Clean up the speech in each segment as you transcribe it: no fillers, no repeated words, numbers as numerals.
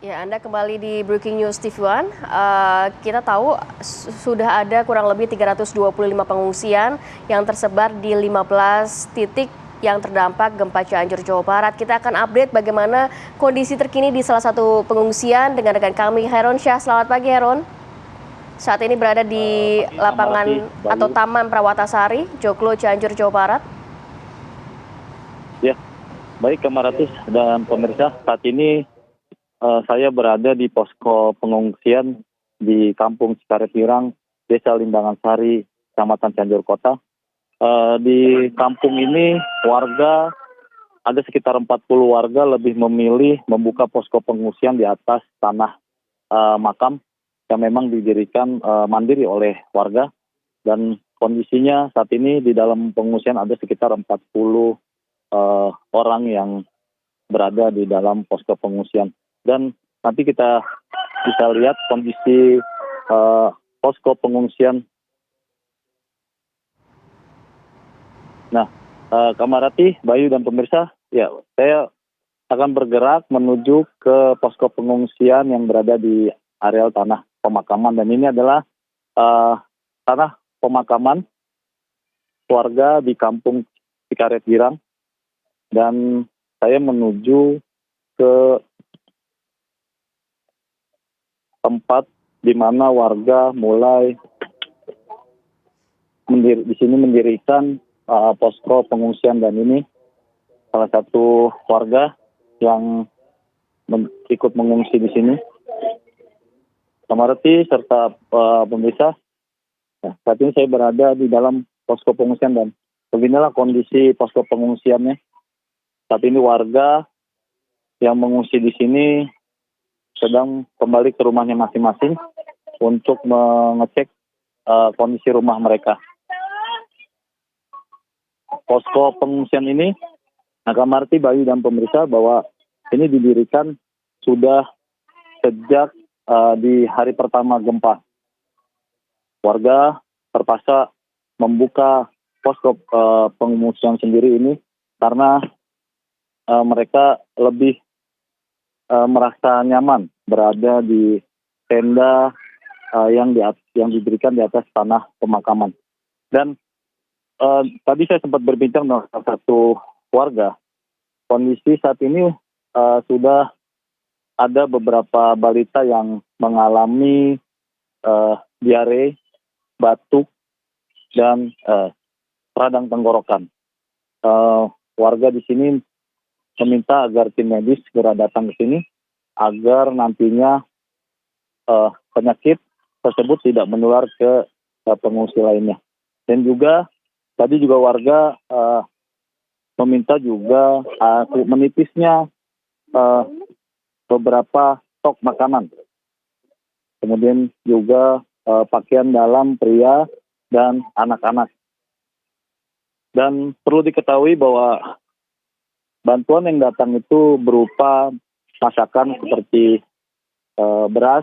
Ya, Anda kembali di Breaking News TV One. Kita tahu sudah ada kurang lebih 325 pengungsian yang tersebar di 15 titik yang terdampak gempa Cianjur, Jawa Barat. Kita akan update bagaimana kondisi terkini di salah satu pengungsian dengan rekan kami, Heron Syah. Selamat pagi, Heron. Saat ini berada di lapangan atau Taman Prawata-Sari, Joglo, Cianjur, Jawa Barat. Ya, baik Kamaratis dan pemirsa, saat ini saya berada di posko pengungsian di Kampung Cikaret Hirang, Desa Limbangan Sari, Kecamatan Cianjur Kota. Di kampung ini warga, ada sekitar 40 warga lebih memilih membuka posko pengungsian di atas tanah makam yang memang didirikan mandiri oleh warga. Dan kondisinya saat ini di dalam pengungsian ada sekitar 40 orang yang berada di dalam posko pengungsian. Dan nanti kita bisa lihat kondisi posko pengungsian. Nah, Kamarati, Bayu dan pemirsa, ya saya akan bergerak menuju ke posko pengungsian yang berada di areal tanah pemakaman. Dan ini adalah tanah pemakaman warga di Kampung Cikaret Hirang. Dan saya menuju ke tempat di mana warga mulai di sini mendirikan posko pengungsian. Dan ini salah satu warga yang ikut mengungsi di sini. Kamarati serta pemirsa, nah, saat ini saya berada di dalam posko pengungsian dan beginilah kondisi posko pengungsiannya. Saat ini warga yang mengungsi di sini sedang kembali ke rumahnya masing-masing untuk mengecek kondisi rumah mereka. Posko pengungsian ini, Kamarti, Bayu dan pemirsa, bahwa ini didirikan sudah sejak di hari pertama gempa. Warga terpaksa membuka posko pengungsian sendiri ini karena mereka lebih merasa nyaman berada di tenda yang didirikan di atas tanah pemakaman. Dan tadi saya sempat berbincang dengan salah satu warga. Kondisi saat ini sudah ada beberapa balita yang mengalami diare, batuk, dan radang tenggorokan. Warga di sini meminta agar tim medis segera datang ke sini agar nantinya penyakit tersebut tidak menular ke pengungsi lainnya. Dan juga tadi juga warga meminta juga menipisnya beberapa stok makanan. Kemudian juga pakaian dalam pria dan anak-anak. Dan perlu diketahui bahwa bantuan yang datang itu berupa masakan seperti beras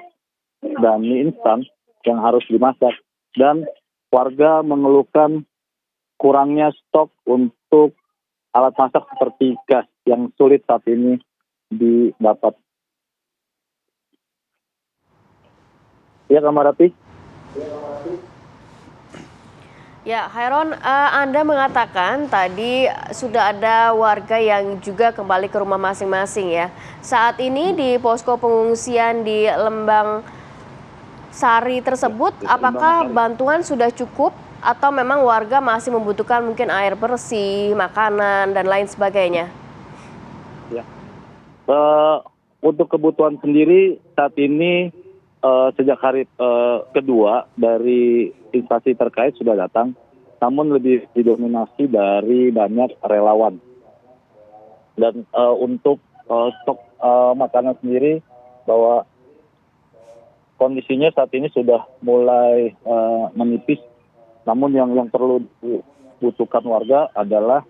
dan mie instan yang harus dimasak. Dan warga mengeluhkan kurangnya stok untuk alat masak seperti gas yang sulit saat ini didapat. Ya, Kamarati. Ya, Heron, Anda mengatakan tadi sudah ada warga yang juga kembali ke rumah masing-masing ya. Saat ini di posko pengungsian di Lembang Sari tersebut, apakah bantuan sudah cukup atau memang warga masih membutuhkan mungkin air bersih, makanan, dan lain sebagainya? Ya. Untuk kebutuhan sendiri saat ini sejak hari kedua dari instansi terkait sudah datang, namun lebih didominasi dari banyak relawan. Dan untuk stok makanan sendiri, bahwa kondisinya saat ini sudah mulai menipis. Namun yang perlu dibutuhkan warga adalah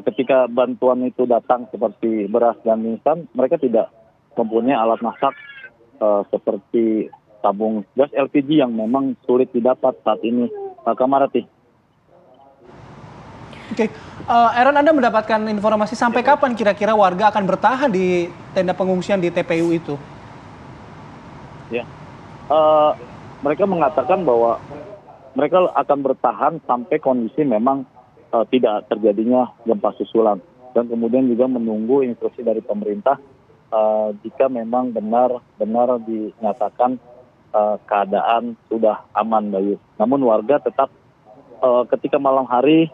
ketika bantuan itu datang seperti beras dan instan, mereka tidak mempunyai alat masak seperti tabung gas LPG yang memang sulit didapat saat ini. Kamarati. Oke, Aaron, Anda mendapatkan informasi sampai kapan kira-kira warga akan bertahan di tenda pengungsian di TPU itu? Ya, Eh, mereka mengatakan bahwa mereka akan bertahan sampai kondisi memang tidak terjadinya gempa susulan, dan kemudian juga menunggu instruksi dari pemerintah jika memang benar-benar dinyatakan keadaan sudah aman, Bayu. Namun warga tetap ketika malam hari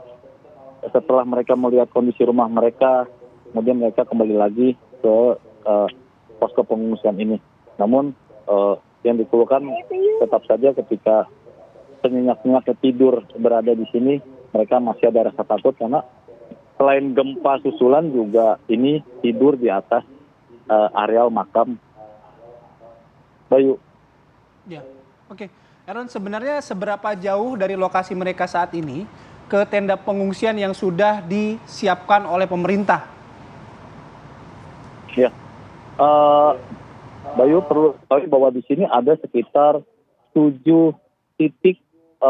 setelah mereka melihat kondisi rumah mereka, kemudian mereka kembali lagi ke posko pengungsian ini. Namun yang dikeluhkan tetap saja ketika senyenyak-senyaknya tidur berada di sini, mereka masih ada rasa takut karena selain gempa susulan juga ini tidur di atas areal makam, Bayu. Ya, oke. Aaron, sebenarnya seberapa jauh dari lokasi mereka saat ini ke tenda pengungsian yang sudah disiapkan oleh pemerintah? Ya, Bayu perlu tahu bahwa di sini ada sekitar 7 titik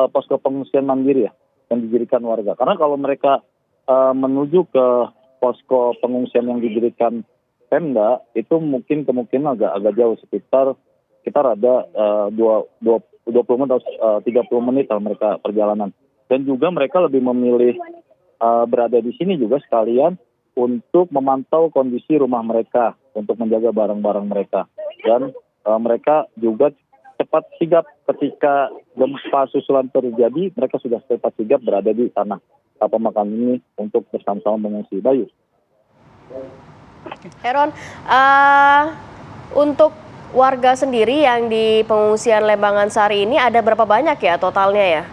posko pengungsian mandiri ya yang didirikan warga. Karena kalau mereka menuju ke posko pengungsian yang didirikan Pemda itu mungkin kemungkinan agak jauh, sekitar ada 20 menit atau 30 menit lah mereka perjalanan. Dan juga mereka lebih memilih berada di sini juga sekalian untuk memantau kondisi rumah mereka, untuk menjaga barang-barang mereka. Dan mereka juga cepat sigap ketika gempa susulan terjadi, mereka sudah cepat sigap berada di tanah pemakaman ini untuk bersama-sama mengungsi, Bayu. Heron, untuk warga sendiri yang di pengungsian Lembangan Sari ini ada berapa banyak ya totalnya ya?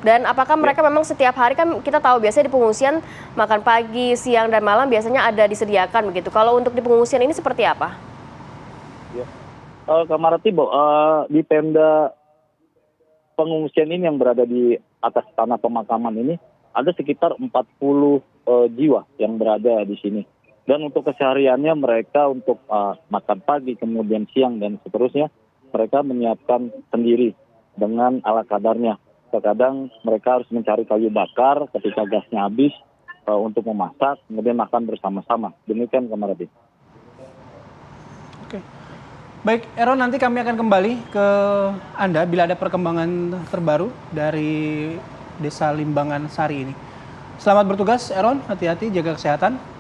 Dan apakah mereka memang setiap hari, kan kita tahu biasanya di pengungsian makan pagi, siang, dan malam biasanya ada disediakan begitu. Kalau untuk di pengungsian ini seperti apa? Ya. Kamarati, di tenda pengungsian ini yang berada di atas tanah pemakaman ini ada sekitar 40 jiwa yang berada di sini. Dan untuk kesehariannya mereka untuk makan pagi, kemudian siang, dan seterusnya, mereka menyiapkan sendiri dengan ala kadarnya. Terkadang mereka harus mencari kayu bakar ketika gasnya habis untuk memasak, kemudian makan bersama-sama. Demikian, Kamarati. Oke. Baik, Aaron, nanti kami akan kembali ke Anda bila ada perkembangan terbaru dari Desa Limbangan Sari ini. Selamat bertugas, Aaron. Hati-hati, jaga kesehatan.